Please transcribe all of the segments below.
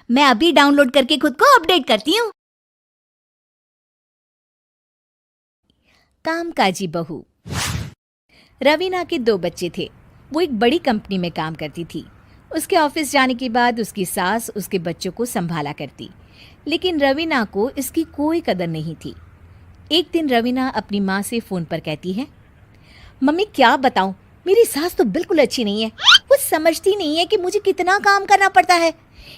मैं अभी डाउनलोड करके खुद को अपडेट करती हूँ। कामकाजी बहू। रवीना के 2 बच्चे थे। वो एक बड़ी कंपनी में काम करती थी। उसके ऑफिस जाने के बाद उसकी सास उसके बच्चों को संभाला करती, लेकिन रवीना को इसकी कोई कदर नहीं थी। एक दिन रवीना अपनी माँ से फ़ोन पर कहती है, मम्मी क्या बताऊं, मेरी सास तो बिल्कुल अच्छी नहीं है। वो समझती नहीं है कि मुझे कितना काम करना पड़ता है।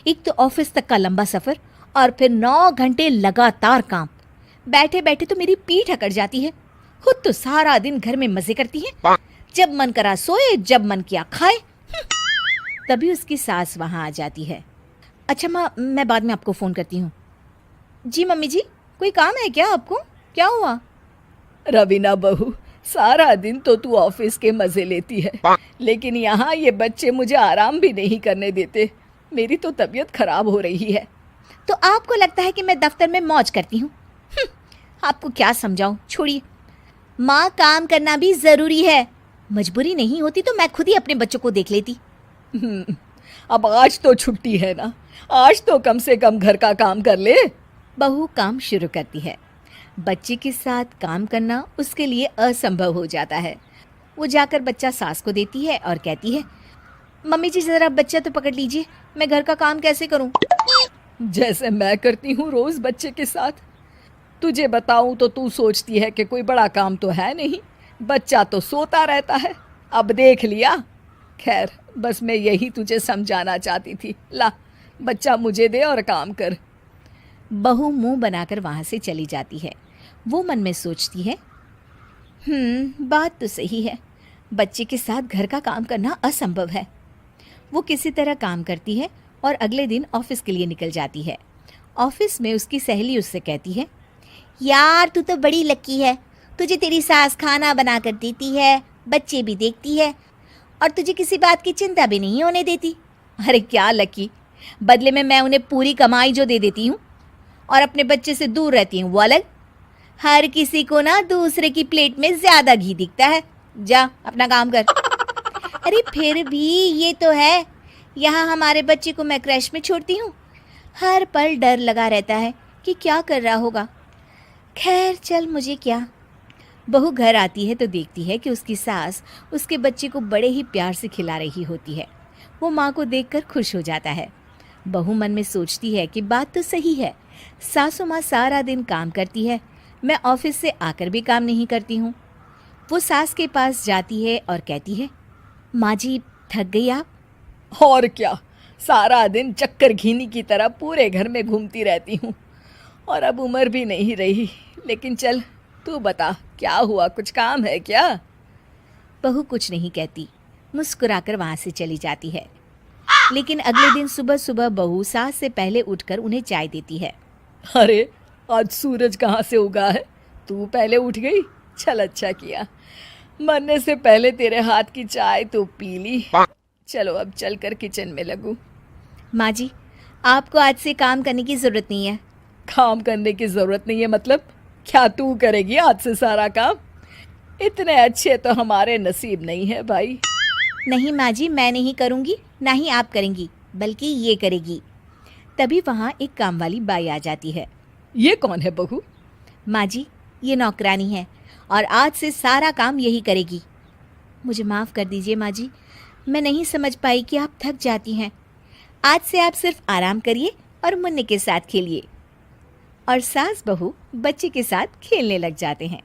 एक तो ऑफिस तक का लंबा सफ़र और फिर 9 घंटे लगातार काम। बैठे बैठे तो मेरी पीठ अकड़ जाती है। खुद तो सारा दिन घर में मजे करती है, जब मन करा सोए, जब मन किया खाए। तभी उसकी सास वहाँ आ जाती है। अच्छा माँ, मैं बाद में आपको फ़ोन करती हूँ। जी मम्मी जी, कोई काम है क्या आपको? क्या हुआ? रवीना बहू, सारा दिन तो तू ऑफिस के मजे लेती है, लेकिन यहाँ ये बच्चे मुझे आराम भी नहीं करने देते। मेरी तो तबीयत खराब हो रही है। तो आपको लगता है कि मैं दफ्तर में मौज करती हूँ? आपको क्या समझाऊं, छोड़िए। माँ, काम करना भी ज़रूरी है। मजबूरी नहीं होती तो मैं खुद ही अपने बच्चों को देख लेती। अब आज तो छुट्टी है ना, आज तो कम से कम घर का काम कर ले। बहू काम शुरू करती है। बच्चे के साथ काम करना उसके लिए असंभव हो जाता है। वो जाकर बच्चा सास को देती है और कहती है, मम्मी जी ज़रा बच्चा तो पकड़ लीजिए, मैं घर का काम कैसे करूं? जैसे मैं करती हूँ रोज बच्चे के साथ। तुझे बताऊं तो तू सोचती है कि कोई बड़ा काम तो है नहीं, बच्चा तो सोता रहता है। अब देख लिया। खैर, बस मैं यही तुझे समझाना चाहती थी। ला, बच्चा मुझे दे और काम कर। बहू मुंह बनाकर वहाँ से चली जाती है। वो मन में सोचती है, बात तो सही है, बच्चे के साथ घर का काम करना असंभव है। वो किसी तरह काम करती है और अगले दिन ऑफिस के लिए निकल जाती है। ऑफिस में उसकी सहेली उससे कहती है, यार तू तो बड़ी लकी है, तुझे तेरी सास खाना बना कर देती है, बच्चे भी देखती है और तुझे किसी बात की चिंता भी नहीं होने देती। अरे क्या लकी, बदले में मैं उन्हें पूरी कमाई जो दे देती हूँ और अपने बच्चे से दूर रहती हूँ वो अलग। हर किसी को ना दूसरे की प्लेट में ज़्यादा घी दिखता है। जा अपना काम कर। अरे फिर भी ये तो है, यहाँ हमारे बच्चे को मैं क्रैश में छोड़ती हूँ, हर पल डर लगा रहता है कि क्या कर रहा होगा। खैर चल, मुझे क्या। बहू घर आती है तो देखती है कि उसकी सास उसके बच्चे को बड़े ही प्यार से खिला रही होती है। वो माँ को देखकर खुश हो जाता है। बहू मन में सोचती है कि बात तो सही है, सासू माँ सारा दिन काम करती है, मैं ऑफिस से आकर भी काम नहीं करती हूँ। वो सास के पास जाती है और कहती है, माँ जी थक गई आप? और क्या, सारा दिन चक्कर घीनी की तरह पूरे घर में घूमती रहती हूँ और अब उम्र भी नहीं रही। लेकिन चल, तू बता क्या हुआ, कुछ काम है क्या? बहू कुछ नहीं कहती, मुस्कुराकर वहाँ से चली जाती है। लेकिन अगले दिन सुबह सुबह बहू सास से पहले उठकर उन्हें चाय देती है। अरे, आज सूरज कहाँ से उगा है? तू पहले उठ गई? चल, अच्छा किया, मरने से पहले तेरे हाथ की चाय तो पी ली। चलो अब चलकर किचन में लगूं। माँ जी, आपको आज से काम करने की ज़रूरत नहीं है। काम करने की ज़रूरत नहीं है मतलब? क्या तू करेगी आज से सारा काम? इतने अच्छे तो हमारे नसीब नहीं है भाई। नहीं माँ जी, मैं नहीं करूँगी, ना ही आप करेंगी, बल्कि ये करेगी। तभी वहाँ एक काम वाली बाई आ जाती है। ये कौन है बहू? माँ जी, ये नौकरानी है और आज से सारा काम यही करेगी। मुझे माफ़ कर दीजिए माँ जी, मैं नहीं समझ पाई कि आप थक जाती हैं। आज से आप सिर्फ आराम करिए और मुन्ने के साथ खेलिए। और सास बहू बच्चे के साथ खेलने लग जाते हैं।